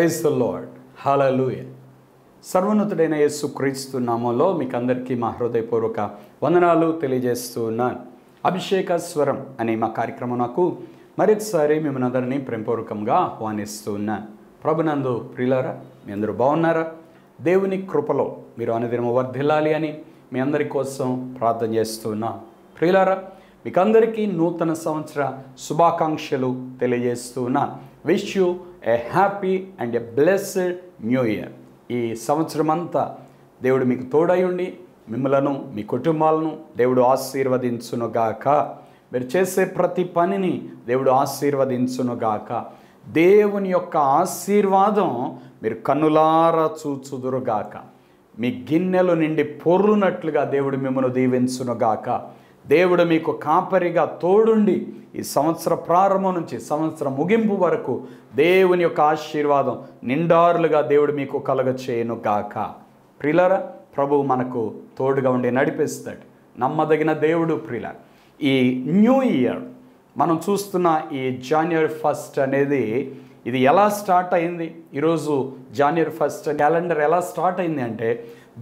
Praise the lord. హల్లెలూయా. సర్వోన్నతుడైన యేసుక్రీస్తు నామములో మీకు అందరికీ మా హృదయపూర్వక వందనాలు తెలియజేస్తూ ఉన్నాను. అభిషేక స్వరం అనే మా కార్యక్రమం నాకు మరొకసారి మిమ్మల్ని అందరినీ ప్రేమపూర్వకంగా ఆహ్వానిస్తూ ఉన్నాను. ప్రభునందు ప్రియులారా, మీ అందరూ బాగున్నారా? దేవుని కృపలో మీరు అనుదినము వర్ధిల్లాలి అని మీ అందరి కోసం ప్రార్థన చేస్తూ ఉన్నాను. ప్రియులారా, మీకు అందరికీ నూతన సంవత్సర శుభాకాంక్షలు తెలియజేస్తూ ఉన్నాను. Wish you A happy and a blessed new year. ఈ సంవత్సరం అంతా దేవుడు మీకు తోడై ఉండి మిమ్మలను మీ కుటుంబాలను దేవుడు ఆశీర్వదించునుగాక. మీరు చేసే ప్రతి పనిని దేవుడు ఆశీర్వదించునుగాక. దేవుని యొక్క ఆశీర్వాదం మీరు కన్నులారా చూచుదురుగాక. మీ గిన్నెలు నిండి పొర్లునట్లుగా దేవుడు మిమ్మల్ని దీవించునుగాక. దేవుడు మీకు కాపరిగా తోడుండి ఈ సంవత్సర ప్రారంభం నుంచి సంవత్సరం ముగింపు వరకు దేవుని యొక్క ఆశీర్వాదం నిండారులుగా దేవుడు మీకు కలుగచేయునుగాక. ప్రియులారా, ప్రభువు మనకు తోడుగా ఉండి నడిపిస్తాడు. నమ్మదగిన దేవుడు. ప్రియులారా, ఈ న్యూ ఇయర్ మనం చూస్తున్న ఈ January 1st అనేది ఇది ఎలా స్టార్ట్ అయింది? ఈరోజు January 1st క్యాలెండర్ ఎలా స్టార్ట్ అయింది అంటే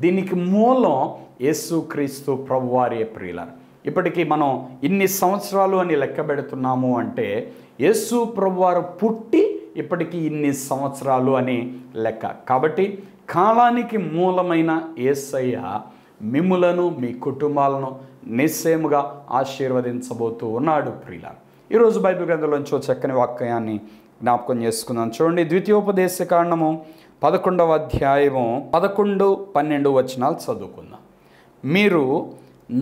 దీనికి మూలం యేసుక్రీస్తు ప్రభువారే. ప్రియులారా, ఇప్పటికీ మనం ఇన్ని సంవత్సరాలు అని లెక్క పెడుతున్నాము అంటే యేసు ప్రభువారు పుట్టి ఇప్పటికీ ఇన్ని సంవత్సరాలు అని లెక్క. కాబట్టి కాలానికి మూలమైన యేసయ్య మిమ్ములను మీ కుటుంబాలను నిశ్చయముగా ఆశీర్వదించబోతూ ఉన్నాడు. ప్రియులారా, ఈరోజు బైబిల్ గ్రంథంలోంచి చక్కని వాక్యాన్ని జ్ఞాపకం చేసుకుందాం. చూడండి, ద్వితీయోపదేశకాండము 11వ అధ్యాయము 11-12 వచనాలు చదువుకుందాం. మీరు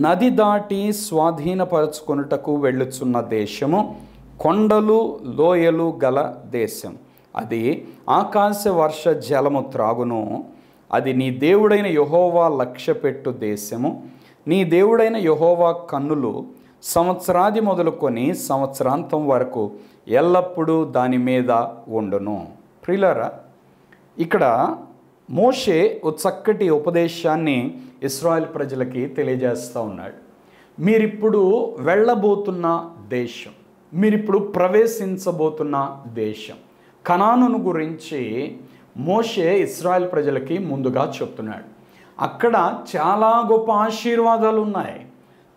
నది దాటి స్వాధీనపరచుకొనుటకు వెళ్ళుచున్న దేశము కొండలు లోయలు గల దేశం. అది ఆకాశ వర్ష జలము త్రాగును. అది నీ దేవుడైన యెహోవా లక్ష్యపెట్టు దేశము. నీ దేవుడైన యెహోవా కన్నులు సంవత్సరాది మొదలుకొని సంవత్సరాంతం వరకు ఎల్లప్పుడూ దాని మీద ఉండును. ప్రియులారా, ఇక్కడ మోషే ఓ చక్కటి ఉపదేశాన్ని ఇశ్రాయేల్ ప్రజలకి తెలియజేస్తూ ఉన్నాడు. మీరిప్పుడు వెళ్ళబోతున్న దేశం, మీరిప్పుడు ప్రవేశించబోతున్న దేశం కనానును గురించి మోషే ఇశ్రాయేల్ ప్రజలకి ముందుగా చెప్తున్నాడు. అక్కడ చాలా గొప్ప ఆశీర్వాదాలు ఉన్నాయి,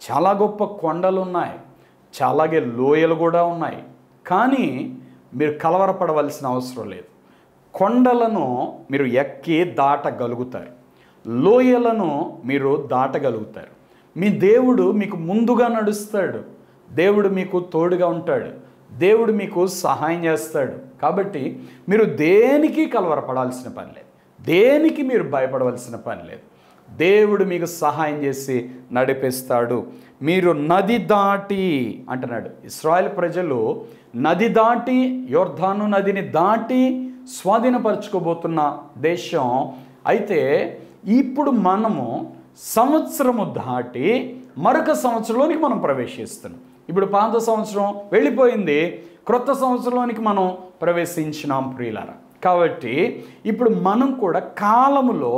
చాలా గొప్ప కొండలు ఉన్నాయి, చాలాగే లోయలు కూడా ఉన్నాయి. కానీ మీరు కలవరపడవలసిన అవసరం లేదు. కొండలను మీరు ఎక్కి దాటగలుగుతారు, లోయలను మీరు దాటగలుగుతారు. మీ దేవుడు మీకు ముందుగా నడుస్తాడు, దేవుడు మీకు తోడుగా ఉంటాడు, దేవుడు మీకు సహాయం చేస్తాడు. కాబట్టి మీరు దేనికి కలవరపడాల్సిన పని లేదు, దేనికి మీరు భయపడవలసిన పని లేదు. దేవుడు మీకు సహాయం చేసి నడిపిస్తాడు. మీరు నది దాటి అంటున్నాడు. ఇశ్రాయేల్ ప్రజలు నది దాటి యొర్దాను నదిని దాటి స్వాధీనపరచుకోబోతున్న దేశం. అయితే ఇప్పుడు మనము సంవత్సరము దాటి మరొక సంవత్సరంలోనికి మనం ప్రవేశిస్తున్నాం. ఇప్పుడు పాత సంవత్సరం వెళ్ళిపోయింది, క్రొత్త సంవత్సరంలోనికి మనం ప్రవేశించినాం. ప్రియులారా, కాబట్టి ఇప్పుడు మనం కూడా కాలములో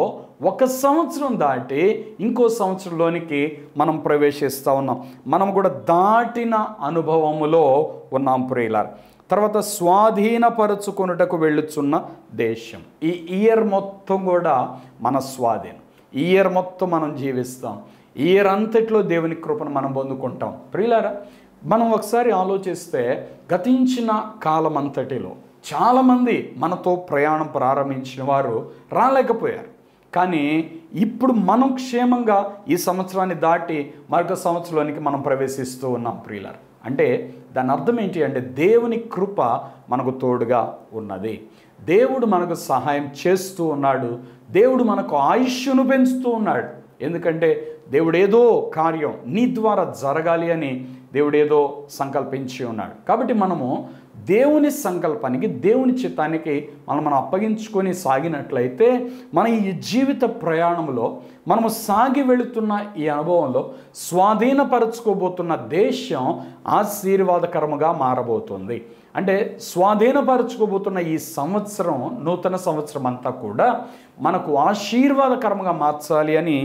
ఒక సంవత్సరం దాటి ఇంకో సంవత్సరంలోనికి మనం ప్రవేశిస్తూ ఉన్నాం. మనం కూడా దాటిన అనుభవములో ఉన్నాం. ప్రియులారా, తర్వాత స్వాధీనపరచుకొనుటకు వెళ్ళుచున్న దేశం. ఈ ఇయర్ మొత్తం కూడా మన స్వాధీనం. ఈ ఇయర్ మొత్తం మనం జీవిస్తాం. ఈ ఇయర్ అంతట్లో దేవుని కృపను మనం పొందుకుంటాం. ప్రియులారా, మనం ఒకసారి ఆలోచిస్తే గతించిన కాలం అంతటిలో చాలామంది మనతో ప్రయాణం ప్రారంభించిన వారు రాలేకపోయారు. కానీ ఇప్పుడు మనం క్షేమంగా ఈ సంవత్సరాన్ని దాటి మరొక సంవత్సరంలోనికి మనం ప్రవేశిస్తూ ఉన్నాం. ప్రియులారా, అంటే దాని అర్థం ఏంటి అంటే దేవుని కృప మనకు తోడుగా ఉన్నది. దేవుడు మనకు సహాయం చేస్తూ ఉన్నాడు. దేవుడు మనకు ఆయుష్ను పెంచుతూ ఉన్నాడు. ఎందుకంటే దేవుడు ఏదో కార్యం నీ ద్వారా జరగాలి అని దేవుడు ఏదో సంకల్పించి ఉన్నాడు. కాబట్టి మనము దేవుని సంకల్పానికి, దేవుని చిత్తానికి మనం అప్పగించుకొని సాగినట్లయితే మన ఈ జీవిత ప్రయాణంలో మనము సాగి వెళుతున్న ఈ అనుభవంలో స్వాధీనపరచుకోబోతున్న దేశం ఆశీర్వాదకరముగా మారబోతుంది. అంటే స్వాధీనపరచుకోబోతున్న ఈ సంవత్సరం, నూతన సంవత్సరం అంతా కూడా మనకు ఆశీర్వాదకరంగా మార్చాలి అని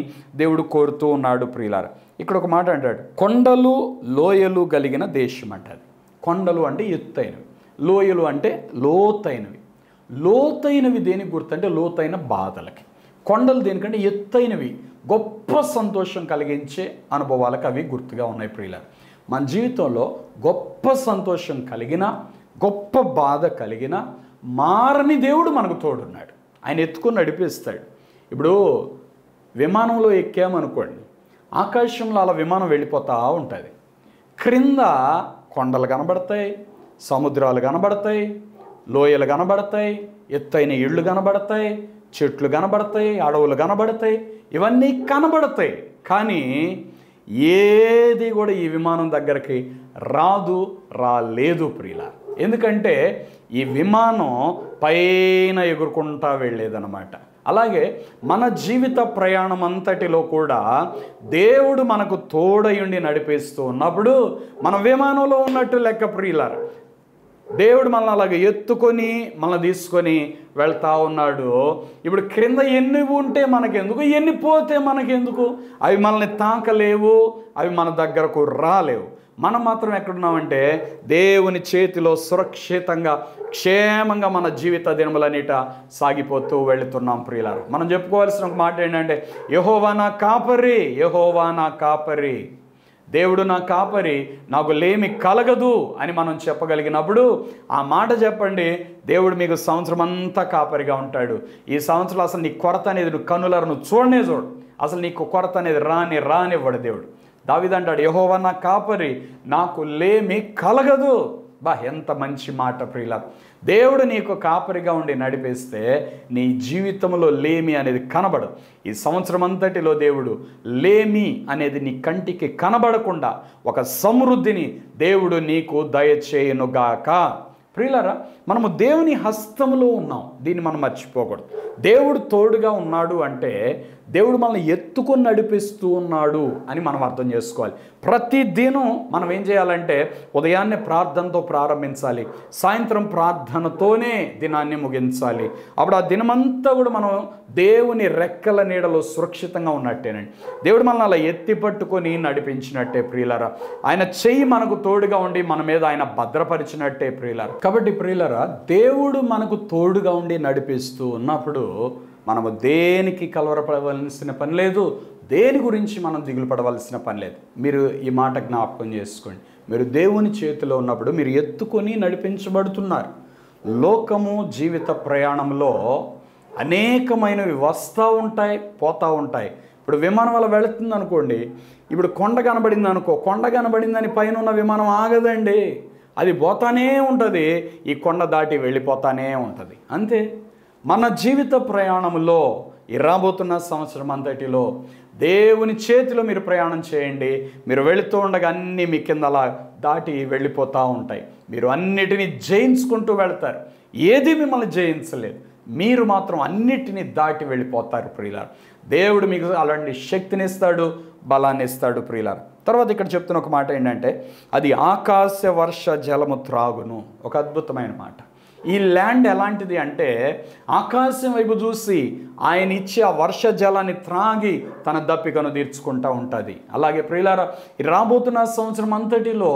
దేవుడు కోరుతూ ఉన్నాడు. ప్రియులారా, ఇక్కడ ఒక మాట అంటాడు, కొండలు లోయలు కలిగిన దేశం అంటది. కొండలు అంటే ఎత్తైనవి, లోయలు అంటే లోతైనవి. లోతైనవి దేనికి గుర్తు అంటే లోతైన బాధలకి. కొండలు దేనికంటే ఎత్తైనవి, గొప్ప సంతోషం కలిగించే అనుభవాలకు అవి గుర్తుగా ఉన్నాయి ప్రియులారా. మన జీవితంలో గొప్ప సంతోషం కలిగిన, గొప్ప బాధ కలిగిన మారని దేవుడు మనకు తోడున్నాడు. ఆయన ఎత్తుకొని నడిపిస్తాడు. ఇప్పుడు విమానంలో ఎక్కామనుకోండి, ఆకాశంలో అలా విమానం వెళ్ళిపోతూ ఉంటుంది. క్రింద కొండలు కనబడతాయి, సముద్రాలు కనబడతాయి, లోయలు కనబడతాయి, ఎత్తైన ఇళ్ళు కనబడతాయి, చెట్లు కనబడతాయి, అడవులు కనబడతాయి, ఇవన్నీ కనబడతాయి. కానీ ఏది కూడా ఈ విమానం దగ్గరికి రాలేదు ప్రియులారా. ఎందుకంటే ఈ విమానం పైన ఎగురుకుంటా వెళ్ళేదన్నమాట. అలాగే మన జీవిత ప్రయాణం అంతటిలో కూడా దేవుడు మనకు తోడయుండి నడిపిస్తూ ఉన్నప్పుడు మన విమానంలో ఉన్నట్టు లెక్క ప్రియులారా. దేవుడు మనల్ని అలాగే ఎత్తుకొని మనల్ని తీసుకొని వెళ్తా ఉన్నాడు. ఇప్పుడు క్రింద ఎన్ని ఉంటే మనకెందుకు, ఎన్ని పోతే మనకెందుకు? అవి మనల్ని తాకలేవు, అవి మన దగ్గరకు రాలేవు. మనం మాత్రం ఎక్కడున్నామంటే దేవుని చేతిలో సురక్షితంగా క్షేమంగా మన జీవిత దినములన్నిట సాగిపోతూ వెళుతున్నాం ప్రియులారా. మనం చెప్పుకోవాల్సిన ఒక మాట ఏంటంటే, యెహోవా నా కాపరి, యెహోవా నా కాపరి, దేవుడు నా కాపరి, నాకు లేమి కలగదు అని మనం చెప్పగలిగినప్పుడు ఆ మాట చెప్పండి, దేవుడు మీకు సంవత్సరం అంతా కాపరిగా ఉంటాడు. ఈ సంవత్సరం అసలు నీ కొరత అనేది నువ్వు కన్నులను చూడనే చూడు, అసలు నీకు కొరత అనేది రానివ్వడు దేవుడు. దావీదు అంటాడు, యెహోవా నా కాపరి, నాకు లేమి కలగదు. ఎంత మంచి మాట ప్రియులారా. దేవుడు నీకు కాపరిగా ఉండి నడిపిస్తే నీ జీవితంలో లేమి అనేది కనబడదు. ఈ సంవత్సరం అంతటిలో దేవుడు లేమి అనేది నీ కంటికి కనబడకుండా ఒక సమృద్ధిని దేవుడు నీకు దయచేయునుగాక. ప్రియులారా, మనము దేవుని హస్తములో ఉన్నాం, దీన్ని మనం మర్చిపోకూడదు. దేవుడు తోడుగా ఉన్నాడు అంటే దేవుడు మనల్ని ఎత్తుకొని నడిపిస్తూ ఉన్నాడు అని మనం అర్థం చేసుకోవాలి. ప్రతి దినం మనం ఏం చేయాలంటే ఉదయాన్నే ప్రార్థనతో ప్రారంభించాలి, సాయంత్రం ప్రార్థనతోనే దినాన్ని ముగించాలి. అప్పుడు ఆ దినమంతా కూడా మనం దేవుని రెక్కల నీడలో సురక్షితంగా ఉన్నట్టేనండి. దేవుడు మనల్ని అలా ఎత్తి పట్టుకొని నడిపించినట్టే ప్రియులారా. ఆయన చెయ్యి మనకు తోడుగా ఉండి మన మీద ఆయన భద్రపరిచినట్టే ప్రియులారా. కాబట్టి ప్రియులారా, దేవుడు మనకు తోడుగా ఉండి నడిపిస్తూ ఉన్నప్పుడు మనము దేనికి కలవరపడవలసిన పని లేదు, దేని గురించి మనం దిగులు పడవలసిన పని లేదు. మీరు ఈ మాట జ్ఞాపకం చేసుకోండి. మీరు దేవుని చేతిలో ఉన్నప్పుడు మీరు ఎత్తుకొని నడిపించబడుతున్నారు. లోకము జీవిత ప్రయాణంలో అనేకమైనవి వస్తూ ఉంటాయి, పోతూ ఉంటాయి. ఇప్పుడు విమానం వల్ల వెళుతుంది అనుకోండి, ఇప్పుడు కొండ కనబడింది అనుకో, కొండ కనబడిందని పైన ఉన్న విమానం ఆగదండి, అది పోతానే ఉంటుంది, ఈ కొండ దాటి వెళ్ళిపోతానే ఉంటుంది. అంతే మన జీవిత ప్రయాణంలో ఈ రాబోతున్న సంవత్సరం అంతటిలో దేవుని చేతిలో మీరు ప్రయాణం చేయండి. మీరు వెళుతూ ఉండగా అన్నీ మీ కింద అలా దాటి వెళ్ళిపోతూ ఉంటాయి. మీరు అన్నిటినీ జయించుకుంటూ వెళ్తారు. ఏది మిమ్మల్ని జయించలేదు, మీరు మాత్రం అన్నిటినీ దాటి వెళ్ళిపోతారు ప్రియులారా. దేవుడు మీకు అలాంటి శక్తిని ఇస్తాడు, బలాన్ని ఇస్తాడు ప్రియులారా. తర్వాత ఇక్కడ చెప్తున్న ఒక మాట ఏంటంటే, అది ఆకాశ వర్ష జలము త్రాగును. ఒక అద్భుతమైన మాట. ఈ ల్యాండ్ ఎలాంటిది అంటే ఆకాశం వైపు చూసి ఆయన ఇచ్చే ఆ వర్ష జలాన్ని త్రాగి తన దప్పికను తీర్చుకుంటూ ఉంటుంది. అలాగే ప్రియులారా, రాబోతున్న సంవత్సరం అంతటిలో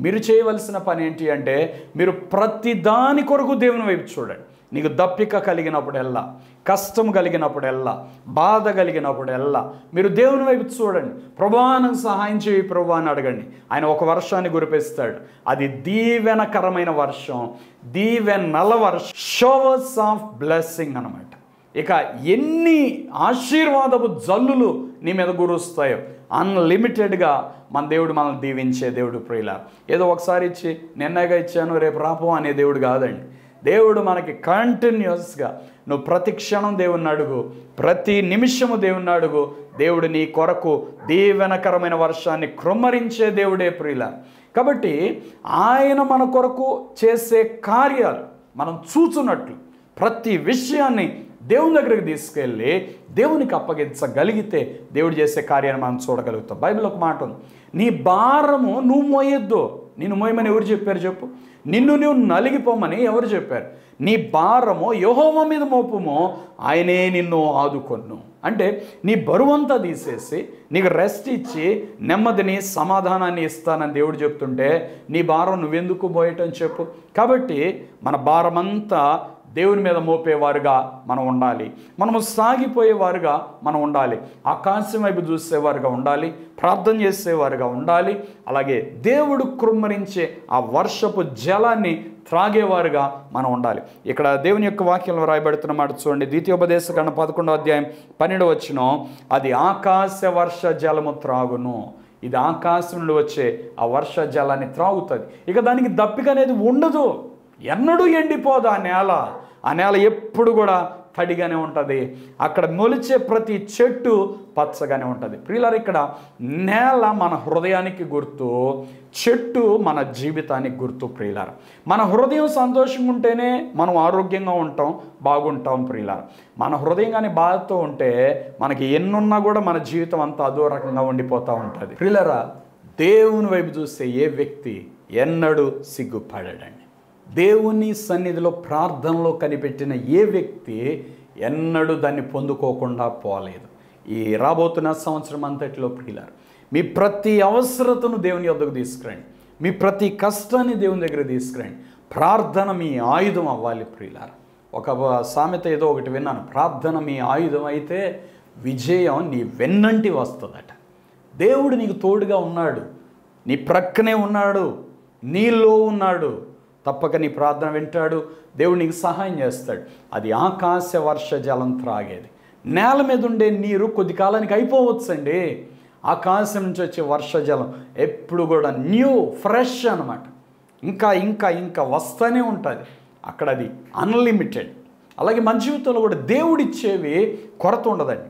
మీరు చేయవలసిన పని ఏంటి అంటే, మీరు ప్రతి దాని కొరకు దేవుని వైపు చూడండి. నీకు దప్పిక కలిగినప్పుడెల్లా, కష్టం కలిగినప్పుడెల్లా, బాధ కలిగినప్పుడెల్లా మీరు దేవుని వైపు చూడండి. ప్రభువా నాకు సహాయం చేయి ప్రభువా అని అడగండి. ఆయన ఒక వర్షాన్ని కురిపిస్తాడు. అది దీవెనకరమైన వర్షం, దీవెనల వర్షం, షవర్స్ ఆఫ్ బ్లెస్సింగ్ అన్నమాట. ఇక ఎన్ని ఆశీర్వాదపు జల్లులు నీ మీద కురుస్తాయో, అన్లిమిటెడ్గా మన దేవుడు మనల్ని దీవించే దేవుడు ప్రియులారా. ఏదో ఒకసారి ఇచ్చి నిన్నగా ఇచ్చాను రేపు రాపో అనే దేవుడు కాదండి. దేవుడు మనకి కంటిన్యూస్గా నువ్వు ప్రతి క్షణం దేవుణ్ణి అడుగు, ప్రతి నిమిషము దేవుణ్ణి అడుగు. దేవుడు నీ కొరకు దీవెనకరమైన వర్షాన్ని కృమ్మరించే దేవుడే ప్రియులారా. కాబట్టి ఆయన మన కొరకు చేసే కార్యాలు మనం చూచున్నట్లు ప్రతి విషయాన్ని దేవుని దగ్గరికి తీసుకెళ్ళి దేవునికి అప్పగించగలిగితే దేవుడు చేసే కార్యాన్ని మనం చూడగలుగుతాం. బైబిల్ ఒక మాట ఉంది, నీ భారము నువ్వు మోయొద్దు. నిన్ను మోయమని ఎవరు చెప్పారు చెప్పు? నిన్ను నువ్వు నలిగిపోమని ఎవరు చెప్పారు? నీ భారము యెహోవా మీద మోపుమో, ఆయనే నిన్ను ఆదుకొను. అంటే నీ బరువంతా తీసేసి నీకు రెస్ట్ ఇచ్చి నెమ్మదిని సమాధానాన్ని ఇస్తానని దేవుడు చెప్తుంటే నీ భారం నువ్వెందుకు మోయటం చెప్పు? కాబట్టి మన భారమంతా దేవుని మీద మోపేవారుగా మనం ఉండాలి. మనము సాగిపోయేవారుగా మనం ఉండాలి. ఆకాశం వైపు చూసేవారుగా ఉండాలి. ప్రార్థన చేసేవారుగా ఉండాలి. అలాగే దేవుడు కృమ్మరించే ఆ వర్షపు జలాన్ని త్రాగేవారుగా మనం ఉండాలి. ఇక్కడ దేవుని యొక్క వాక్యంలో రాయబడుతున్న మాట చూడండి. ద్వితీయోపదేశకాండం 11వ అధ్యాయం 12వ వచనం, అది ఆకాశ వర్ష జలము త్రాగును. ఇది ఆకాశం నుండి వచ్చే ఆ వర్ష జలాన్ని త్రాగుతుంది. ఇక దానికి దప్పిక అనేది ఉండదు. ఎన్నడూ ఎండిపోదు ఆ నేల. ఆ నేల ఎప్పుడు కూడా తడిగానే ఉంటుంది. అక్కడ మొలిచే ప్రతి చెట్టు పచ్చగానే ఉంటుంది. ప్రియులారా, ఇక్కడ నేల మన హృదయానికి గుర్తు, చెట్టు మన జీవితానికి గుర్తు. ప్రియులారా, మన హృదయం సంతోషంగా ఉంటేనే మనం ఆరోగ్యంగా ఉంటాం, బాగుంటాం. ప్రియులారా, మన హృదయం కానీ బాధతో ఉంటే మనకి ఎన్నున్నా కూడా మన జీవితం అంతా అదో రకంగా ఉండిపోతూ ఉంటుంది. ప్రియులారా, దేవుని వైపు చూస్తే ఏ వ్యక్తి ఎన్నడూ సిగ్గుపడాడండి. దేవుని సన్నిధిలో ప్రార్థనలో కనిపెట్టిన ఏ వ్యక్తి ఎన్నడూ దాన్ని పొందుకోకుండా పోలేదు. ఈ రాబోతున్న సంవత్సరం అంతటిలో ప్రియులారా, మీ ప్రతి అవసరతను దేవుని యొద్దకు తీసుకురండి. మీ ప్రతి కష్టాన్ని దేవుని దగ్గర తీసుకురండి. ప్రార్థన మీ ఆయుధం అవ్వాలి. ప్రియులారా, ఒక సామెత ఏదో ఒకటి విన్నాను, ప్రార్థన మీ ఆయుధం అయితే విజయం నీ వెన్నంటి వస్తుందట. దేవుడు నీకు తోడుగా ఉన్నాడు, నీ ప్రక్కనే ఉన్నాడు, నీలో ఉన్నాడు. తప్పక నీ ప్రార్థన వింటాడు. దేవుడు నీకు సహాయం చేస్తాడు. అది ఆకాశ వర్ష జలం త్రాగేది. నేల మీద ఉండే నీరు కొద్ది కాలానికి అయిపోవచ్చండి. ఆకాశం నుంచి వచ్చే వర్ష జలం ఎప్పుడు కూడా న్యూ, ఫ్రెష్ అన్నమాట. ఇంకా ఇంకా ఇంకా వస్తూనే ఉంటుంది. అక్కడ అది అన్లిమిటెడ్. అలాగే మన జీవితంలో కూడా దేవుడిచ్చేవి కొరత ఉండదండి.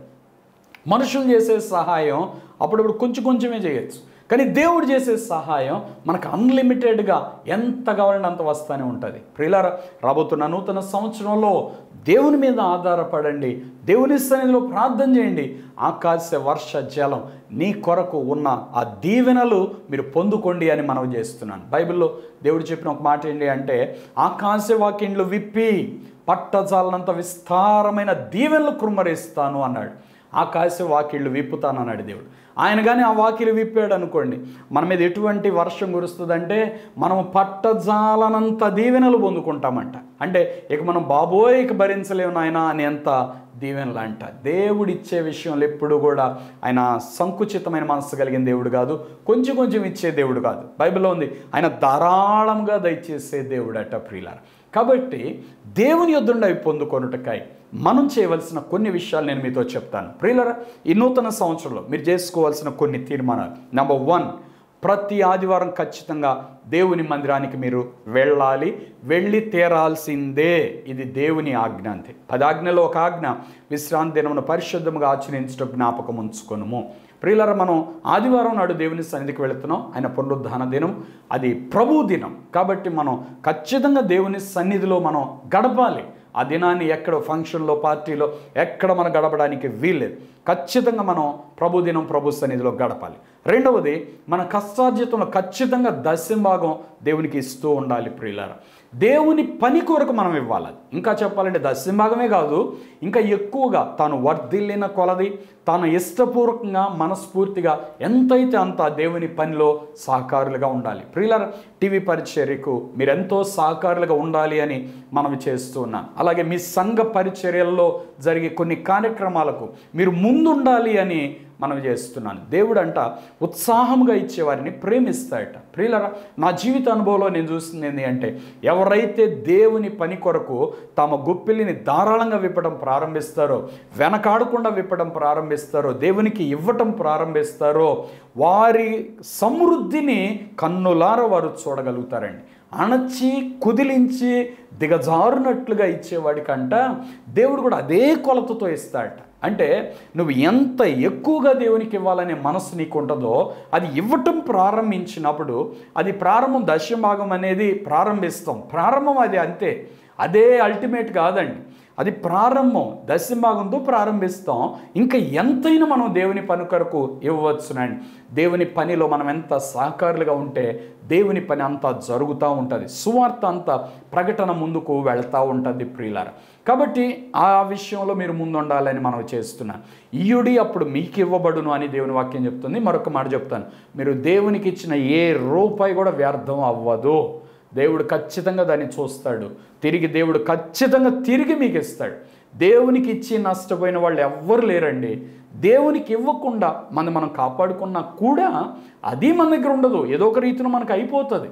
మనుషులు చేసే సహాయం అప్పుడప్పుడు కొంచెం కొంచెమే చేయొచ్చు, కానీ దేవుడు చేసే సహాయం మనకు అన్లిమిటెడ్గా ఎంత కావాలంటే అంత వస్తూనే ఉంటుంది. ప్రియులారా, రాబోతున్న నూతన సంవత్సరంలో దేవుని మీద ఆధారపడండి. దేవుని సన్నిధిలో ప్రార్థన చేయండి. ఆకాశ వర్ష జలం నీ కొరకు ఉన్న ఆ దీవెనలు మీరు పొందుకోండి అని మనవి చేస్తున్నాను. బైబిల్లో దేవుడు చెప్పిన ఒక మాట ఏంటి అంటే, ఆకాశ వాకిండ్లు విప్పి పట్టజాలనంత విస్తారమైన దీవెనలు కుమ్మరిస్తాను అన్నాడు. ఆకాశ వాకిళ్ళు విప్పుతానన్నాడు దేవుడు. ఆయన కానీ ఆ వాకిలు విప్పాడు అనుకోండి, మన మీద ఎటువంటి వర్షం కురుస్తుందంటే మనం పట్టజాలనంత దీవెనలు పొందుకుంటామంట. అంటే ఇక మనం బాబోయ్ ఇక భరించలేము నాయన అనేంత దీవెనలు అంట. దేవుడిచ్చే విషయంలో ఎప్పుడు కూడా ఆయన సంకుచితమైన మనసు కలిగిన దేవుడు కాదు, కొంచెం కొంచెం ఇచ్చే దేవుడు కాదు. బైబిల్లో ఉంది ఆయన ధారాళంగా దయచేసే దేవుడు అట. ప్రియులారా, కాబట్టి దేవుని యొద్ద అవి పొందుకొనుటకై మనం చేయవలసిన కొన్ని విషయాలు నేను మీతో చెప్తాను. ప్రియులారా, ఈ నూతన సంవత్సరంలో మీరు చేసుకోవాల్సిన కొన్ని తీర్మానాలు. నెంబర్ 1, ప్రతి ఆదివారం ఖచ్చితంగా దేవుని మందిరానికి మీరు వెళ్ళాలి, వెళ్ళి తీరాల్సిందే. ఇది దేవుని ఆజ్ఞ అంతే. 10 ఆజ్ఞలో ఒక ఆజ్ఞ, విశ్రాంతి దినమును పరిశుద్ధంగా ఆచరించడం జ్ఞాపకం ఉంచుకొనుము. ప్రియులారా, మనం ఆదివారం నాడు దేవుని సన్నిధికి వెళుతున్నాం. ఆయన పునరుద్ధాన దినం, అది ప్రభు దినం. కాబట్టి మనం ఖచ్చితంగా దేవుని సన్నిధిలో మనం గడపాలి. ఆ దినాన్ని ఎక్కడ ఫంక్షన్లో, పార్టీలో ఎక్కడ మనం గడపడానికి వీల్లేదు. ఖచ్చితంగా మనం ప్రభు దినం ప్రభు సన్నిధిలో గడపాలి. రెండవది, మన కష్టార్జితంలో ఖచ్చితంగా దశంభాగం దేవునికి ఇస్తూ ఉండాలి. ప్రియులారా, దేవుని పని కొరకు మనం ఇవ్వాలి. ఇంకా చెప్పాలంటే దశంభాగమే కాదు, ఇంకా ఎక్కువగా తాను వర్ధిల్లిన కొలది తాను ఇష్టపూర్వకంగా మనస్ఫూర్తిగా ఎంతైతే అంత దేవుని పనిలో సహకారులుగా ఉండాలి. ప్రియులారా, టీవీ పరిచర్యకు మీరు ఎంతో సహకారులుగా ఉండాలి అని మనం చేస్తూ ఉన్నాం. అలాగే మీ సంఘ పరిచర్యల్లో జరిగే కొన్ని కార్యక్రమాలకు మీరు ముందుండాలి అని మనం చేస్తున్నాను. దేవుడు అంట ఉత్సాహంగా ఇచ్చేవారిని ప్రేమిస్తాడట. ప్రియులారా, నా జీవిత అనుభవంలో నేను చూస్తుంది ఏంటి అంటే, ఎవరైతే దేవుని పని కొరకు తమ గుప్పిలిని ధారాళంగా విప్పడం ప్రారంభిస్తారో, వెనకాడకుండా విప్పడం ప్రారంభిస్తారో, దేవునికి ఇవ్వటం ప్రారంభిస్తారో, వారి సమృద్ధిని కన్నులార వారు చూడగలుగుతారండి. అణచి కుదిలించి దిగజారునట్లుగా ఇచ్చేవాడికంట దేవుడు కూడా అదే కొలతతో ఇస్తాడట. అంటే నువ్వు ఎంత ఎక్కువగా దేవునికి ఇవ్వాలనే మనసు నీకు ఉంటుందో, అది ఇవ్వటం ప్రారంభించినప్పుడు, అది ప్రారంభం, దశభాగం అనేది ప్రారంభిస్తాం. ప్రారంభం అది అంతే, అదే అల్టిమేట్ కాదండి. అది ప్రారంభం, దశభాగంతో ప్రారంభిస్తాం. ఇంకా ఎంతైనా మనం దేవుని పని కొరకు ఇవ్వచ్చునండి. దేవుని పనిలో మనం ఎంత సహకారులుగా ఉంటే దేవుని పని అంతా జరుగుతూ ఉంటుంది, సువార్త అంతా ప్రకటన ముందుకు వెళ్తూ ఉంటుంది. ప్రియులారా, కాబట్టి ఆ విషయంలో మీరు ముందుండాలని మనం చేస్తున్నాం. ఇయుడి అప్పుడు మీకు ఇవ్వబడును అని దేవుని వాక్యం చెప్తుంది. మరొక మాట చెప్తాను, మీరు దేవునికి ఇచ్చిన ఏ రూపాయి కూడా వ్యర్థం అవ్వదు. దేవుడు ఖచ్చితంగా దాన్ని చూస్తాడు. దేవుడు ఖచ్చితంగా తిరిగి మీకు ఇస్తాడు. దేవునికి ఇచ్చి నష్టపోయిన వాళ్ళు ఎవ్వరు లేరండి. దేవునికి ఇవ్వకుండా మనం కాపాడుకున్నా కూడా అది మన దగ్గర ఉండదు. ఏదో ఒక రీతిలో మనకు అయిపోతుంది.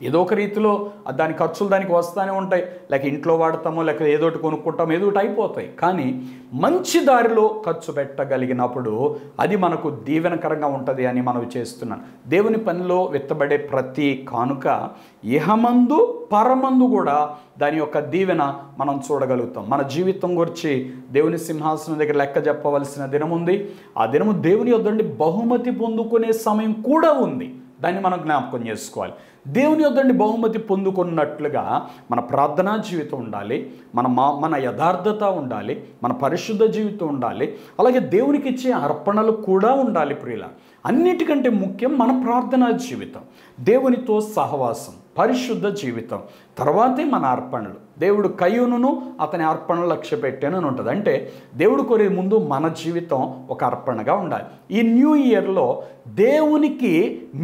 ఏదో ఒక రీతిలో దాని ఖర్చులు దానికి వస్తూనే ఉంటాయి. లేక ఇంట్లో వాడతామో, లేక ఏదోటి కొనుక్కుంటామో, ఏదో ఒకటి అయిపోతాయి. కానీ మంచి దారిలో ఖర్చు పెట్టగలిగినప్పుడు అది మనకు దీవెనకరంగా ఉంటుంది అని మనం చేస్తున్నాం. దేవుని పనిలో విత్తబడే ప్రతి కానుక ఇహమందు పరమందు కూడా దాని యొక్క దీవెన మనం చూడగలుగుతాం. మన జీవితం గురించి దేవుని సింహాసనం దగ్గర లెక్క చెప్పవలసిన దినం ఉంది. ఆ దినము దేవుని యొద్దండి బహుమతి పొందుకునే సమయం కూడా ఉంది. దాన్ని మనం జ్ఞాపకం చేసుకోవాలి. దేవుని యొద్దండి బహుమతి పొందుకున్నట్లుగా మన ప్రార్థనా జీవితం ఉండాలి, మన యథార్థత ఉండాలి, మన పరిశుద్ధ జీవితం ఉండాలి, అలాగే దేవునికి ఇచ్చే అర్పణలు కూడా ఉండాలి. ప్రియుల, అన్నిటికంటే ముఖ్యం మన ప్రార్థనా జీవితం, దేవునితో సహవాసం, పరిశుద్ధ జీవితం, తర్వాతే మన అర్పణలు. దేవుడు కయ్యూనును అతని అర్పణలు లక్ష్య పెట్టానని ఉంటుంది. అంటే దేవుడు కోరే ముందు మన జీవితం ఒక అర్పణగా ఉండాలి. ఈ న్యూ ఇయర్లో దేవునికి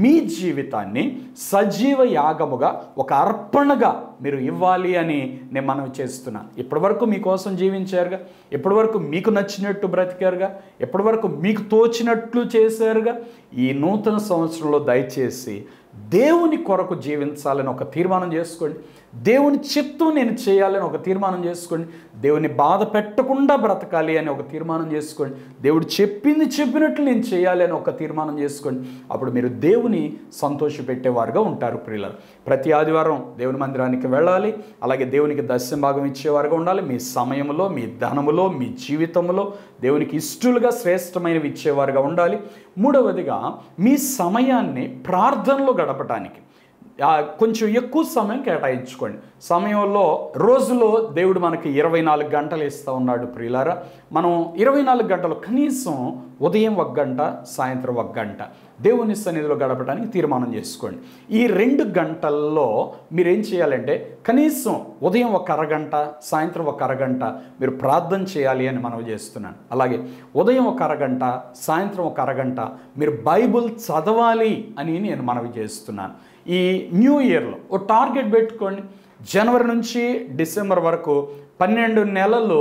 మీ జీవితాన్ని సజీవ యాగముగా ఒక అర్పణగా మీరు ఇవ్వాలి అని నేను మనవి చేస్తున్నాను. ఇప్పటివరకు మీకోసం జీవించారుగా, ఇప్పటివరకు మీకు నచ్చినట్టు బ్రతికారుగా, ఇప్పటివరకు మీకు తోచినట్లు చేశారుగా. ఈ నూతన సంవత్సరంలో దయచేసి దేవుని కొరకు జీవించాలని ఒక తీర్మానం చేసుకోండి. దేవుని చిత్తం నేను చేయాలని ఒక తీర్మానం చేసుకోండి. దేవుని బాధ పెట్టకుండా బ్రతకాలి అని ఒక తీర్మానం చేసుకోండి. దేవుడు చెప్పినట్లు నేను చేయాలి అని ఒక తీర్మానం చేసుకోండి. అప్పుడు మీరు దేవుని సంతోషపెట్టేవారుగా ఉంటారు. ప్రియులారా, ప్రతి ఆదివారం దేవుని మందిరానికి వెళ్ళాలి. అలాగే దేవునికి దశమ భాగం ఇచ్చేవారుగా ఉండాలి. మీ సమయంలో, మీ ధనములో, మీ జీవితంలో దేవునికి ఇష్టలుగా శ్రేష్టమైనవి ఇచ్చేవారుగా ఉండాలి. మూడవదిగా మీ సమయాన్ని ప్రార్థనలో గడపటానికి కొంచెం ఎక్కువ సమయం కేటాయించుకోండి. సమయంలో రోజులో దేవుడు మనకి 24 గంటలు ఇస్తూ ఉన్నాడు. ప్రియులారా, మనం 24 గంటలు కనీసం ఉదయం 1 గంట, సాయంత్రం 1 గంట దేవుని సన్నిధిలో గడపడానికి తీర్మానం చేసుకోండి. ఈ 2 గంటల్లో మీరేం చేయాలంటే కనీసం ఉదయం 1 అరగంట, సాయంత్రం 1 అరగంట మీరు ప్రార్థన చేయాలి అని మనవి చేస్తున్నాను. అలాగే ఉదయం 1 అరగంట, సాయంత్రం 1 అరగంట మీరు బైబిల్ చదవాలి అని నేను మనవి చేస్తున్నాను. ఈ న్యూ ఇయర్లో ఓ టార్గెట్ పెట్టుకోండి. జనవరి నుంచి డిసెంబర్ వరకు 12 నెలలు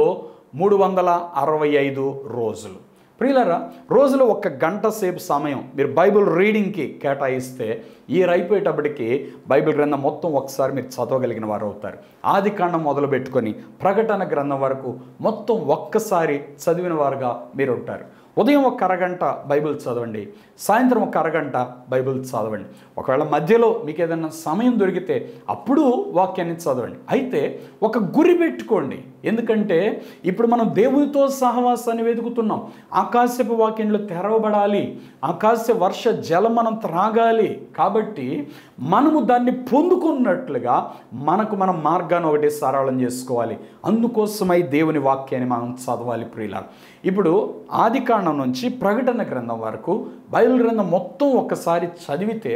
365 రోజులు. ప్రియులారా, రోజులో 1 గంట సేపు సమయం మీరు బైబిల్ రీడింగ్కి కేటాయిస్తే ఇయర్ అయిపోయేటప్పటికి బైబిల్ గ్రంథం మొత్తం ఒకసారి మీరు చదవగలిగిన వారు అవుతారు. ఆదికాండం మొదలు పెట్టుకొని ప్రకటన గ్రంథం వరకు మొత్తం ఒక్కసారి చదివిన వారుగా మీరు ఉంటారు. ఉదయం 1 అరగంట బైబిల్ చదవండి, సాయంత్రం 1 అరగంట బైబిల్ చదవండి. ఒకవేళ మధ్యలో మీకు ఏదైనా సమయం దొరికితే అప్పుడు వాక్యాన్ని చదవండి. అయితే ఒక గురి పెట్టుకోండి. ఎందుకంటే ఇప్పుడు మనం దేవునితో సహవాసాన్ని వెతుకుతున్నాం. ఆకాశపు వాక్యంలో తెరవబడాలి, ఆకాశ వర్ష జలం మనం త్రాగాలి. కాబట్టి మనము దాన్ని పొందుకున్నట్లుగా మన మార్గాన్ని ఒకటి సరళం చేసుకోవాలి. అందుకోసమై దేవుని వాక్యాన్ని మనం చదవాలి. ప్రియులారా, ఇప్పుడు ఆదికాండం నుంచి ప్రకటన గ్రంథం వరకు బైబిల్ గ్రంథం మొత్తం ఒక్కసారి చదివితే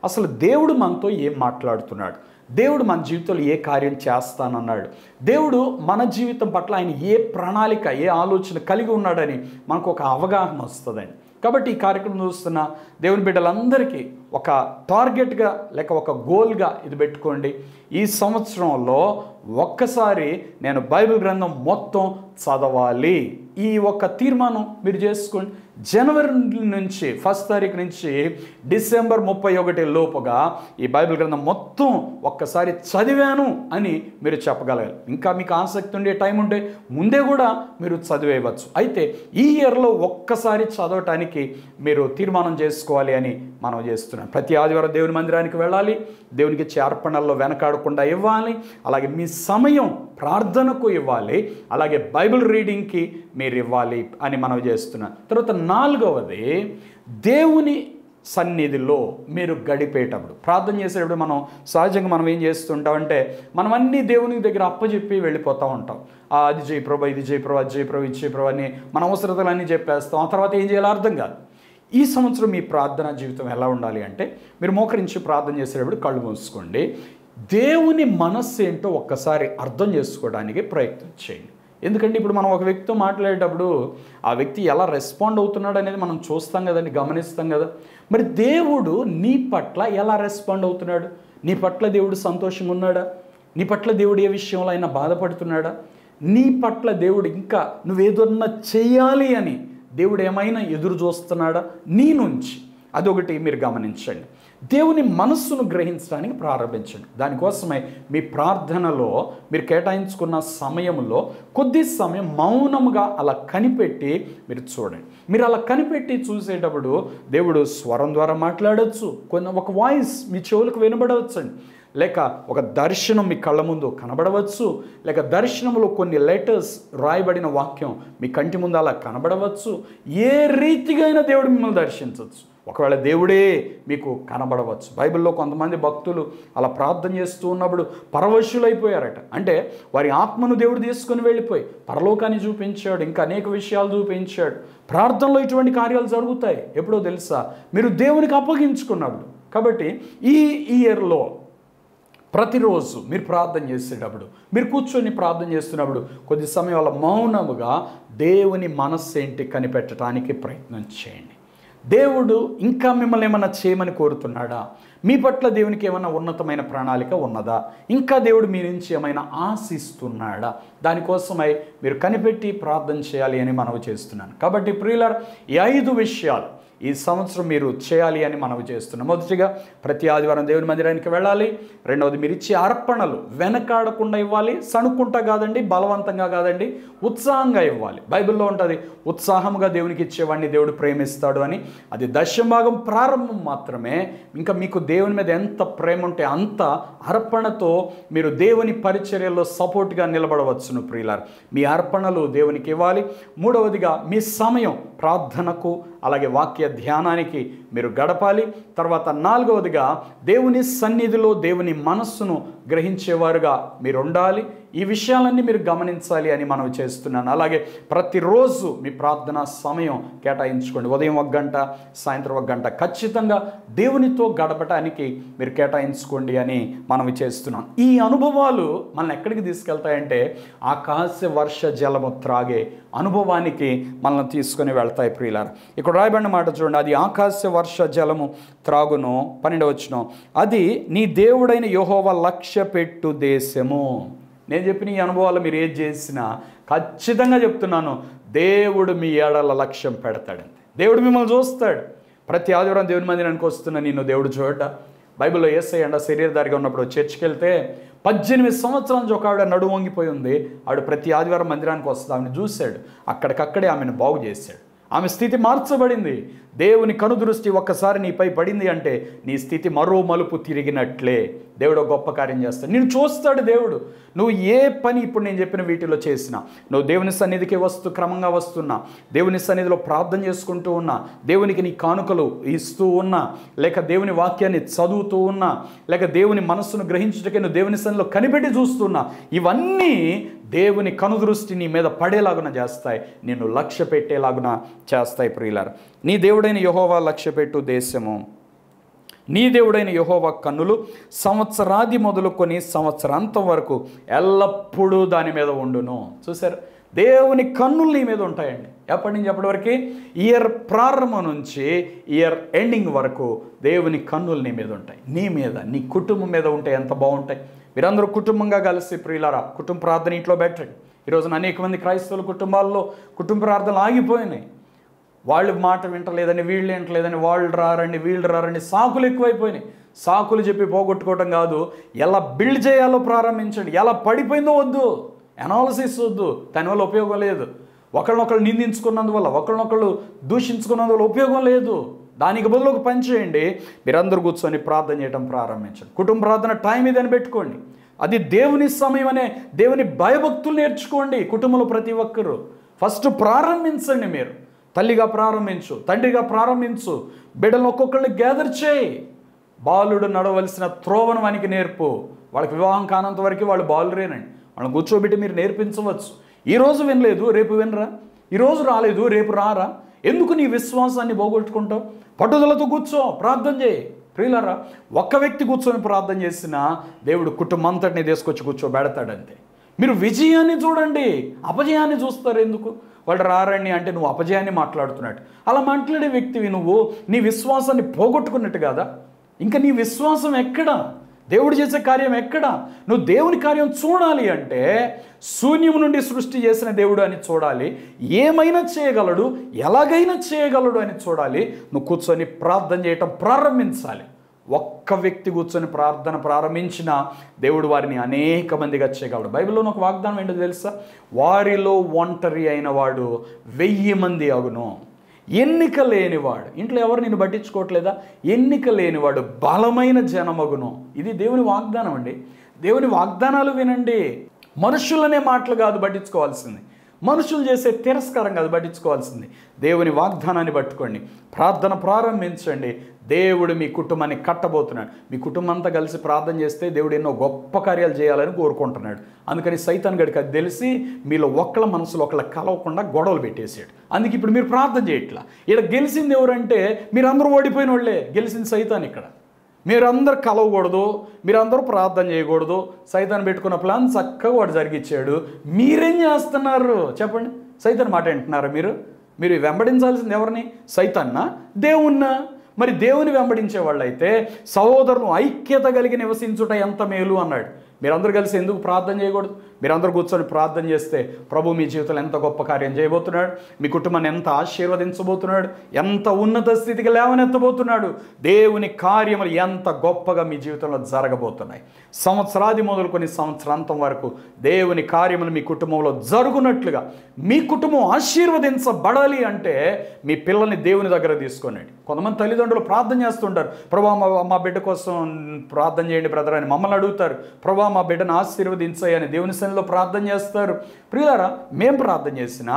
అసలు దేవుడు మనతో ఏం మాట్లాడుతున్నాడు, దేవుడు మన జీవితంలో ఏ కార్యం చేస్తానన్నాడు, దేవుడు మన జీవితం పట్ల ఆయన ఏ ప్రణాళిక, ఏ ఆలోచన కలిగి ఉన్నాడని మనకు ఒక అవగాహన వస్తుందండి. కాబట్టి ఈ కార్యక్రమం చూస్తున్న దేవుని బిడ్డలందరికీ ఒక టార్గెట్గా లేక ఒక గోల్గా ఇది పెట్టుకోండి. ఈ సంవత్సరంలో ఒక్కసారి నేను బైబిల్ గ్రంథం మొత్తం చదవాలి. ఈ ఒక్క తీర్మానం మీరు చేసుకోండి. జనవరి నుంచి 1 తారీఖు నుంచి డిసెంబర్ 31 లోపుగా ఈ బైబిల్ గ్రంథం మొత్తం ఒక్కసారి చదివాను అని మీరు చెప్పగలగాలి. ఇంకా మీకు ఆసక్తి ఉండే టైం ఉంటే ముందే కూడా మీరు చదివేయవచ్చు. అయితే ఈ ఇయర్లో ఒక్కసారి చదవటానికి మీరు తీర్మానం చేసుకోవాలి అని మనం చేస్తున్నాం. ప్రతి ఆదివారం దేవుని మందిరానికి వెళ్ళాలి, దేవునికి ఇచ్చే అర్పణల్లో వెనకాడకుండా ఇవ్వాలి, అలాగే మీ సమయం ప్రార్థనకు ఇవ్వాలి, అలాగే బైబిల్ రీడింగ్కి మీరు ఇవ్వాలి అని మనం చేస్తున్నాం. తర్వాత 4వది, దేవుని సన్నిధిలో మీరు గడిపేటప్పుడు ప్రార్థన చేసేటప్పుడు సహజంగా మనం ఏం చేస్తుంటామంటే మనం అన్నీ దేవుని దగ్గర అప్పచెప్పి వెళ్ళిపోతూ ఉంటాం. అది చేయి ప్రభు, ఇది చేయి ప్రభు, అది చేయి ప్రభు, ఇది చేయి ప్రభు అని మన అవసరతలన్నీ చెప్పేస్తాం. ఆ తర్వాత ఏం చేయాలో అర్థం కాదు. ఈ సంవత్సరం మీ ప్రార్థనా జీవితం ఎలా ఉండాలి అంటే మీరు మోకరించి ప్రార్థన చేసేటప్పుడు కళ్ళు మూసుకోండి. దేవుని మనస్సు ఏంటో ఒక్కసారి అర్థం చేసుకోవడానికి ప్రయత్నం చేయండి. ఎందుకంటే ఇప్పుడు మనం ఒక వ్యక్తితో మాట్లాడేటప్పుడు ఆ వ్యక్తి ఎలా రెస్పాండ్ అవుతున్నాడు అనేది మనం చూస్తాం కదండి, గమనిస్తాం కదా. మరి దేవుడు నీ పట్ల ఎలా రెస్పాండ్ అవుతున్నాడు? నీ పట్ల దేవుడు సంతోషంగా ఉన్నాడా? నీ పట్ల దేవుడు ఏ విషయంలో అయినా బాధపడుతున్నాడా? నీ పట్ల దేవుడు ఇంకా నువ్వేదన్నా చేయాలి అని దేవుడు ఏమైనా ఎదురు చూస్తున్నాడా నీ నుంచి? అదొకటి మీరు గమనించండి. దేవుని మనస్సును గ్రహించడానికి ప్రారంభించండి. దానికోసమే మీ ప్రార్థనలో మీరు కేటాయించుకున్న సమయంలో కొద్ది సమయం మౌనముగా అలా కనిపెట్టి మీరు చూడండి. మీరు అలా కనిపెట్టి చూసేటప్పుడు దేవుడు స్వరం ద్వారా మాట్లాడవచ్చు, ఒక వాయిస్ మీ చెవులకు వినబడవచ్చండి, లేక ఒక దర్శనం మీ కళ్ళ ముందు కనబడవచ్చు, లేక దర్శనంలో కొన్ని లెటర్స్ రాయబడిన వాక్యం మీ కంటి ముందు అలా కనబడవచ్చు. ఏ రీతిగా అయినా దేవుడు మిమ్మల్ని దర్శించవచ్చు. ఒకవేళ దేవుడే మీకు కనబడవచ్చు. బైబిల్లో కొంతమంది భక్తులు అలా ప్రార్థన చేస్తూ ఉన్నప్పుడు పరవశులైపోయారట. అంటే వారి ఆత్మను దేవుడు తీసుకొని వెళ్ళిపోయి పరలోకాన్ని చూపించాడు, ఇంకా అనేక విషయాలు చూపించాడు. ప్రార్థనలో ఇటువంటి కార్యాలు జరుగుతాయి. ఎప్పుడో తెలుసా? మీరు దేవునికి అప్పగించుకున్నప్పుడు. కాబట్టి ఈ ఇయర్లో ప్రతిరోజు మీరు ప్రార్థన చేసేటప్పుడు, మీరు కూర్చొని ప్రార్థన చేస్తున్నప్పుడు కొద్ది సమయం అలా మౌనముగా దేవుని మనస్సు ఏంటి కనిపెట్టడానికి ప్రయత్నం చేయండి. దేవుడు ఇంకా మిమ్మల్ని ఏమైనా చేయమని కోరుతున్నాడా? మీ పట్ల దేవునికి ఏమైనా ఉన్నతమైన ప్రణాళిక ఉన్నదా? ఇంకా దేవుడు మీ నుంచి ఏమైనా ఆశిస్తున్నాడా? దానికోసమై మీరు కనిపెట్టి ప్రార్థన చేయాలి అని మనవి చేస్తున్నాను. కాబట్టి ప్రియులారా, ఈ 5 విషయాలు ఈ సంవత్సరం మీరు చేయాలి అని మనవి చేస్తున్నాం. మొదటిగా ప్రతి ఆదివారం దేవుని మందిరానికి వెళ్ళాలి. రెండవది మీరు ఇచ్చే అర్పణలు వెనకాడకుండా ఇవ్వాలి. సణుక్కుంటా కాదండి, బలవంతంగా కాదండి, ఉత్సాహంగా ఇవ్వాలి. బైబిల్లో ఉంటుంది, ఉత్సాహంగా దేవునికి ఇచ్చేవాడిని దేవుడు ప్రేమిస్తాడు అని. అది దశమభాగం ప్రారంభం మాత్రమే. ఇంకా మీకు దేవుని మీద ఎంత ప్రేమ ఉంటే అంత అర్పణతో మీరు దేవుని పరిచర్యలో సపోర్ట్గా నిలబడవచ్చును. ప్రియులారా, మీ అర్పణలు దేవునికి ఇవ్వాలి. మూడవదిగా మీ సమయం ప్రార్థనకు అలాగే వాక్య ధ్యానానికి మీరు గడపాలి. తర్వాత 4వదిగా దేవుని సన్నిధిలో దేవుని మనస్సును గ్రహించేవారుగా మీరు ఉండాలి. ఈ విషయాలన్నీ మీరు గమనించాలి అని మనం చేస్తున్నాను. అలాగే ప్రతిరోజు మీ ప్రార్థన సమయం కేటాయించుకోండి. ఉదయం 1 గంట, సాయంత్రం 1 గంట ఖచ్చితంగా దేవునితో గడపటానికి మీరు కేటాయించుకోండి అని మనం చేస్తున్నాం. ఈ అనుభవాలు మనల్ని ఎక్కడికి తీసుకెళ్తాయంటే ఆకాశ వర్ష జలము త్రాగే అనుభవానికి మనల్ని తీసుకొని వెళ్తాయి. ప్రియులారా, ఇక్కడ రాయబడిన మాట చూడండి. అది ఆకాశ వర్ష జలము త్రాగును. 12వ వచనం, అది నీ దేవుడైన యెహోవా లక్ష్య పెట్టు దేశము. నేను చెప్పిన ఈ అనుభవాలు మీరు ఏది చేసినా ఖచ్చితంగా చెప్తున్నాను, దేవుడు మీ ఏడల లక్ష్యం పెడతాడంతే. దేవుడు మిమ్మల్ని చూస్తాడు. ప్రతి ఆదివారం దేవుని మందిరానికి వస్తున్నా నిన్ను దేవుడు చూడ. బైబిల్లో యేసయ్య అంట శరీరధారిగా ఉన్నప్పుడు చర్చికి వెళ్తే 18 సంవత్సరాల నుంచి ఒక ఆవిడ నడుము వంగిపోయి ఉంది. ఆవిడ ప్రతి ఆదివారం మందిరానికి వస్తుంది. ఆమెను చూశాడు, అక్కడికక్కడే ఆమెను బాగు చేశాడు. ఆమె స్థితి మార్చబడింది. దేవుని కనుదృష్టి ఒక్కసారి నీపై పడింది అంటే నీ స్థితి మరో మలుపు తిరిగినట్లే. దేవుడు గొప్ప కార్యం చేస్తాడు. నేను చూస్తాడు దేవుడు. నువ్వు ఏ పని ఇప్పుడు నేను చెప్పిన వీటిలో చేసినా, నువ్వు దేవుని సన్నిధికి క్రమంగా వస్తున్నా, దేవుని సన్నిధిలో ప్రార్థన చేసుకుంటూ ఉన్నా, దేవునికి నీ కానుకలు ఇస్తూ ఉన్నా, లేక దేవుని వాక్యాన్ని చదువుతూ ఉన్నా, లేక దేవుని మనస్సును గ్రహించుటకే నువ్వు దేవుని సన్నిధిలో కనిపెట్టి చూస్తున్నా, ఇవన్నీ దేవుని కనుదృష్టి నీ మీద పడేలాగున చేస్తాయి, నిన్ను లక్ష్య పెట్టేలాగున చేస్తాయి. ప్రియులారా, నీ దేవుడైన యెహోవా లక్ష్యపెట్టు దేశము, నీ దేవుడైన యెహోవా కన్నులు సంవత్సరాది మొదలుకొని సంవత్సరాంతం వరకు ఎల్లప్పుడూ దాని మీద ఉండును. చూసారు, దేవుని కన్నులు నీ మీద ఉంటాయండి. ఎప్పటి నుంచి ఎప్పటి వరకు? ఇయర్ ప్రారంభం నుంచి ఇయర్ ఎండింగ్ వరకు దేవుని కన్నులు నీ మీద ఉంటాయి. నీ మీద, నీ కుటుంబం మీద ఉంటే ఎంత బాగుంటాయి. మీరందరూ కుటుంబంగా కలిసి ప్రియులారా కుటుంబ ప్రార్థన ఇంట్లో పెట్టండి. ఈరోజున అనేక మంది క్రైస్తవుల కుటుంబాల్లో కుటుంబ ప్రార్థనలు ఆగిపోయినాయి. వాళ్ళు మాట వింటలేదని, వీళ్ళు వింటలేదని, వాళ్ళు రారండి, వీళ్ళు రారండి, సాకులు ఎక్కువైపోయినాయి. సాకులు చెప్పి పోగొట్టుకోవటం కాదు, ఎలా బిల్డ్ చేయాలో ప్రారంభించండి. ఎలా పడిపోయిందో వద్దు, అనాలిసిస్ వద్దు, దానివల్ల ఉపయోగం లేదు. ఒకళ్ళనొకళ్ళు నిందించుకున్నందువల్ల, ఒకళ్ళనొకళ్ళు దూషించుకున్నందువల్ల ఉపయోగం లేదు. దానికి బదులు ఒక పని చేయండి, మీరందరూ కూర్చొని ప్రార్థన చేయడం ప్రారంభించండి. కుటుంబ ప్రార్థన టైం ఇదని పెట్టుకోండి. అది దేవుని సమయం అనే దేవుని భయభక్తులు నేర్చుకోండి. కుటుంబంలో ప్రతి ఒక్కరూ ఫస్ట్ ప్రారంభించండి. మీరు తల్లిగా ప్రారంభించు, తండ్రిగా ప్రారంభించు, బిడ్డలను ఒక్కొక్కరిని గ్యాదర్ చేయి. బాలుడు నడవలసిన త్రోవను వానికి నేర్పు. వాళ్ళకి వివాహం కానంత వరకు వాళ్ళు బాలురేనండి. వాళ్ళని కూర్చోబెట్టి మీరు నేర్పించవచ్చు. ఈరోజు వినలేదు రేపు వినరా, ఈరోజు రాలేదు రేపు రారా? ఎందుకు నీ విశ్వాసాన్ని పోగొట్టుకుంటావు? పట్టుదలతో కూర్చో, ప్రార్థన చేయి. ప్రియులారా, ఒక్క వ్యక్తి కూర్చొని ప్రార్థన చేసినా దేవుడు కుటుంబం అంతటిని తీసుకొచ్చి కూర్చోబెడతాడంతే. మీరు విజయాన్ని చూడండి, అపజయాన్ని చూస్తారు. ఎందుకు? వాళ్ళు రారండి అంటే నువ్వు అపజయాన్ని మాట్లాడుతున్నట్టు. అలా మాట్లాడే వ్యక్తివి నువ్వు నీ విశ్వాసాన్ని పోగొట్టుకున్నట్టు కదా. ఇంకా నీ విశ్వాసం ఎక్కడ? దేవుడు చేసే కార్యం ఎక్కడ? నువ్వు దేవుని కార్యం చూడాలి అంటే శూన్యం నుండి సృష్టి చేసిన దేవుడు అని చూడాలి, ఏమైనా చేయగలడు, ఎలాగైనా చేయగలడు అని చూడాలి. నువ్వు కూర్చొని ప్రార్థన చేయటం ప్రారంభించాలి. ఒక్క వ్యక్తి కూర్చొని ప్రార్థన ప్రారంభించిన దేవుడు వారిని అనేక మందిగా చేయగలడు. బైబిల్లో ఒక వాగ్దానం ఏంటో తెలుసా? వారిలో ఒంటరి అయిన వాడు 1000 మంది అగును. ఎన్నిక లేనివాడు, ఇంట్లో ఎవరు నిన్ను పట్టించుకోవట్లేదా? ఎన్నిక లేనివాడు బలమైన జనమగును. ఇది దేవుని వాగ్దానం అండి. దేవుని వాగ్దానాలు వినండి. మనుషులనే మాటలు కాదు పట్టించుకోవాల్సింది, మనుషులు చేసే తిరస్కారం కాదు పట్టించుకోవాల్సింది. దేవుని వాగ్దానాన్ని పట్టుకోండి, ప్రార్థన ప్రారంభించండి. దేవుడు మీ కుటుంబాన్ని కట్టబోతున్నాడు. మీ కుటుంబం అంతా కలిసి ప్రార్థన చేస్తే దేవుడు ఎన్నో గొప్ప కార్యాలు చేయాలని కోరుకుంటున్నాడు. అందుకని సైతాన్ గడికి అది తెలిసి మీలో ఒకళ్ళ మనసులో ఒకళ్ళ కలవకుండా గొడవలు పెట్టేసాడు. అందుకే ఇప్పుడు మీరు ప్రార్థన చేయట్లా. ఇక్కడ గెలిచింది ఎవరంటే మీరందరూ ఓడిపోయిన వాళ్ళే. గెలిచింది సైతాన్. ఇక్కడ మీరందరూ కలవకూడదు, మీరందరూ ప్రార్థన చేయకూడదు. సైతాన్ పెట్టుకున్న ప్లాన్ చక్కగా వాడు జరిగిచ్చాడు. మీరేం చేస్తున్నారు చెప్పండి? సైతాన్ మాట వింటున్నారా మీరు వెంబడించాల్సింది ఎవరిని? సైతాన్నా, దేవుణ్ణా? మరి దేవుని వెంబడించే వాళ్ళు అయితే సహోదరులు ఐక్యత కలిగి నివసించుట ఎంత మేలు అన్నాడు. మీరందరూ కలిసి ఎందుకు ప్రార్థన చేయకూడదు? మీరందరూ కూర్చొని ప్రార్థన చేస్తే ప్రభు మీ జీవితంలో ఎంత గొప్ప కార్యం చేయబోతున్నాడు, మీ కుటుంబాన్ని ఎంత ఆశీర్వదించబోతున్నాడు, ఎంత ఉన్నత స్థితికి లేవనెత్తబోతున్నాడు, దేవుని కార్యములు ఎంత గొప్పగా మీ జీవితంలో జరగబోతున్నాయి. సంవత్సరాది మొదలుకొని సంవత్సరాంతం వరకు దేవుని కార్యములు మీ కుటుంబంలో జరుగునట్లుగా మీ కుటుంబం ఆశీర్వదించబడాలి అంటే మీ పిల్లల్ని దేవుని దగ్గర తీసుకోనండి. కొంతమంది తల్లిదండ్రులు ప్రార్థన చేస్తుంటారు, ప్రభా మా బిడ్డ కోసం ప్రార్థన చేయండి బ్రదర్ అని మమ్మల్ని అడుగుతారు. ప్రభా మా బిడ్డను ఆశీర్వదించాయని దేవుని సన్నిధిలో ప్రార్థన చేస్తారు. ప్రియులారా, మేము ప్రార్థన చేసినా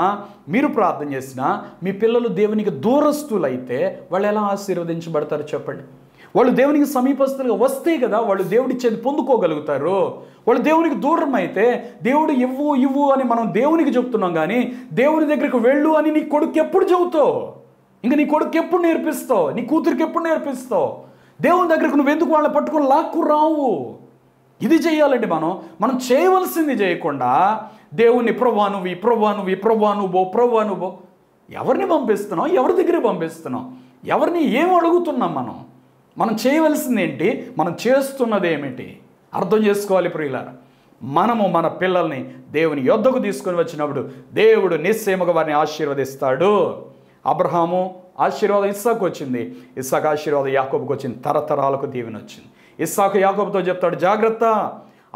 మీరు ప్రార్థన చేసినా మీ పిల్లలు దేవునికి దూరస్తులైతే వాళ్ళు ఎలా ఆశీర్వదించబడతారు చెప్పండి? వాళ్ళు దేవునికి సమీపస్తులుగా వస్తే కదా వాళ్ళు దేవుడిచ్చేది పొందుకోగలుగుతారు. వాళ్ళు దేవునికి దూరం అయితే దేవుడు ఇవ్వు అని మనం దేవునికి చెప్తున్నాం, కానీ దేవుని దగ్గరికి వెళ్ళు అని నీ కొడుకు ఎప్పుడు చెబుతావు? ఇంకా నీ కొడుకు ఎప్పుడు నేర్పిస్తావు? నీ కూతురికి ఎప్పుడు నేర్పిస్తావు? దేవుని దగ్గరకు నువ్వు ఎందుకు వాళ్ళని పట్టుకొని లాక్కు రావు? ఇది చేయాలండి. మనం చేయవలసింది చేయకుండా దేవుణ్ణి ప్రభా నువ్వు ఎవరిని పంపిస్తున్నావు? ఎవరి దగ్గరికి పంపిస్తున్నావు? ఎవరిని ఏం అడుగుతున్నాం? మనం చేయవలసింది ఏంటి? మనం చేస్తున్నది ఏమిటి? అర్థం చేసుకోవాలి ప్రియులారా. మనము మన పిల్లల్ని దేవుని యొద్దకు తీసుకొని వచ్చినప్పుడు దేవుడు నిశ్చయముగా వారిని ఆశీర్వదిస్తాడు. అబ్రహాము ఆశీర్వాదం ఇస్సాకు వచ్చింది, ఇస్సాకు ఆశీర్వాదం యాకోబుకు వచ్చింది, తరతరాలకు దీవెన వచ్చింది. ఇస్సాకు యాకోబుతో చెప్తాడు, జాగ్రత్త,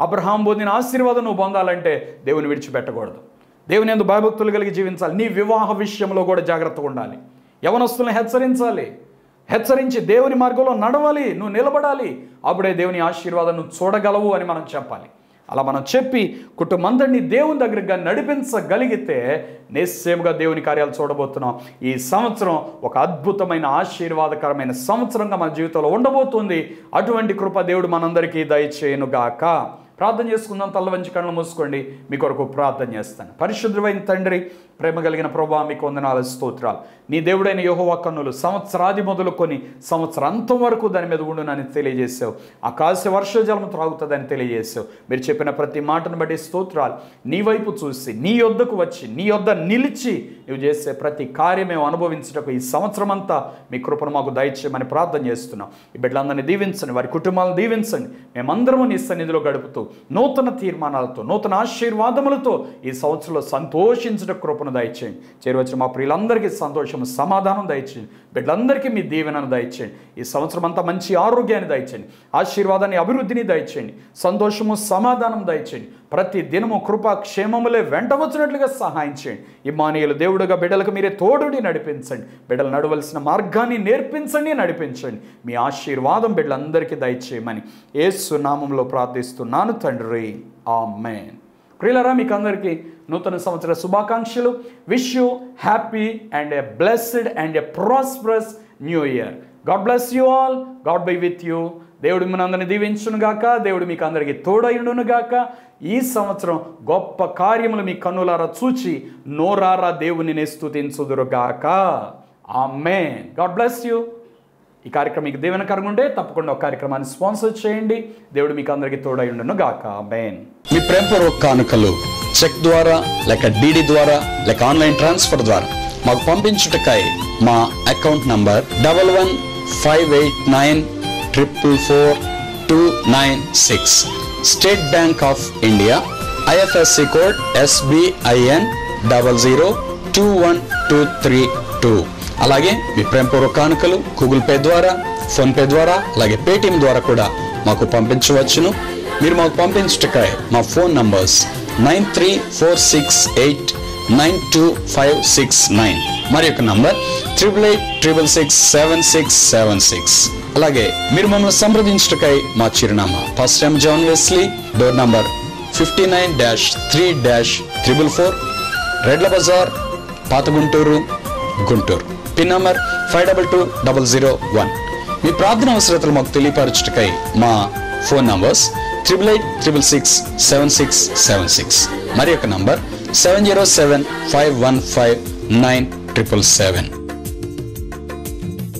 అబ్రహాం పొందిన ఆశీర్వాదం నువ్వు పొందాలంటే దేవుని విడిచిపెట్టకూడదు, దేవుని యందు భయభక్తులు కలిగి జీవించాలి. నీ వివాహ విషయంలో కూడా జాగ్రత్తగా ఉండాలి. యవనస్తులను హెచ్చరించి దేవుని మార్గంలో నడవాలి, నువ్వు నిలబడాలి. అప్పుడే దేవుని ఆశీర్వాదం నువ్వు చూడగలవు అని మనం చెప్పాలి. అలా మనం చెప్పి కుటుంబందరినీ దేవుని దగ్గరగా నడిపించగలిగితే నిశ్చయముగా దేవుని కార్యాలు చూడబోతున్నాం. ఈ సంవత్సరం ఒక అద్భుతమైన ఆశీర్వాదకరమైన సంవత్సరంగా మన జీవితంలో ఉండబోతుంది. అటువంటి కృప దేవుడు మనందరికీ దయచేయునుగాక. ప్రార్థన చేసుకుందాం. తల్ల వంచి కళ్ళు మూసుకోండి. మీ కొరకు ప్రార్థన చేస్తాను. పరిశుద్ధమైన తండ్రి, ప్రేమ కలిగిన ప్రభువా, మీకు వందనాలు, స్తోత్రాలు. నీ దేవుడైన యెహోవా కన్నులు సంవత్సరాది మొదలుకొని సంవత్సరాంతం వరకు దాని మీద ఉండునని తెలియజేసావు. ఆకాశ వర్షజలం త్రాగుతుందని తెలియజేసావు. మీరు చెప్పిన ప్రతి మాటను బట్టి స్తోత్రాలు. నీ వైపు చూసి నీ యొద్దకు వచ్చి నీ యొద్ద నిలిచి నువ్వు చేసే ప్రతి కార్యం మేము అనుభవించటకు ఈ సంవత్సరం అంతా మీ కృపను మాకు దయచేయమని ప్రార్థన చేస్తున్నాం. ఈ బిడ్డలందరినీ దీవించండి, వారి కుటుంబాలను దీవించండి. మేమందరము నీ సన్నిధిలో గడుపుతూ నూతన తీర్మానాలతో నూతన ఆశీర్వాదములతో ఈ సంవత్సరంలో సంతోషించడం కృపను దయచేయండి. చేరువచ్చిన మా ప్రియులందరికీ సంతోషము, సమాధానం దయచేయండి. బిడ్డలందరికీ మీ దీవెనను దయచేయండి. ఈ సంవత్సరం అంతా మంచి ఆరోగ్యాన్ని దయచేయండి, ఆశీర్వాదాన్ని, అభివృద్ధిని దయచేయండి, సంతోషము, సమాధానం దయచేయండి. ప్రతి దినము కృపా క్షేమములే వెంట వచ్చినట్లుగా సహాయం చేయండి. ఇమ్మానుయేలు దేవుడుగా బిడ్డలకు మీరే తోడుని నడిపించండి. బిడ్డలు నడవలసిన మార్గాన్ని నేర్పించండి, నడిపించండి. మీ ఆశీర్వాదం బిడ్డలందరికీ దయచేయమని యేసు నామములో ప్రార్థిస్తున్నాను తండ్రి, ఆమేన్. ప్రియులారా, మీకు అందరికీ నూతన సంవత్సర శుభాకాంక్షలు. Wish you happy and a blessed and a prosperous new year. God bless you all. God by with you. దేవుడు మనందరిని దీవించునుగాక. దేవుడు మీకు అందరికీ తోడైండునుగాక. ఈ సంవత్సరం గొప్ప కార్యములు మీ కన్నులారా చూచి నోరారా దేవునిని స్తుతించుదురుగాక. ఆమేన్. God bless you. ఈ కార్యక్రమం మీకు దీవెనకరంగా ఉంటే తప్పకుండా ఒక కార్యక్రమాన్ని స్పాన్సర్ చేయండి. దేవుడు మీకు అందరికీ తోడైండునుగాక. ఆమేన్. మీ ప్రేమపూర్వక కానుకలు చెక్ ద్వారా లేక డిడి ద్వారా లేక ఆన్లైన్ ట్రాన్స్ఫర్ ద్వారా మాకు పంపించుటకై మా account number 11589444 296. State bank of India, IFSC code SBIN 002122. అలాగే మీ ప్రేమపూర్వక కానుకలు గూగుల్ పే ద్వారా, ఫోన్ పే ద్వారా, అలాగే పేటిఎం ద్వారా కూడా మాకు పంపించవచ్చును. మీరు మాకు పంపించుటకై మా ఫోన్ నంబర్స్ 9346892569, మరి యొక్క నంబర్ 8886667676. అలాగే మీరు మమ్మల్ని సంప్రదించుటకై మా చిరునామా pastor M. John Wesley, door number 59-3-444, Redla Bazar, పాత గుంటూరు, గుంటూరు. Pin number 522001. మీ ప్రార్థన అవసరతలు మాకు తెలియపరచుటకై మా ఫోన్ నంబర్స్ 8886667676, మరి యొక్క నంబర్ 7075159777.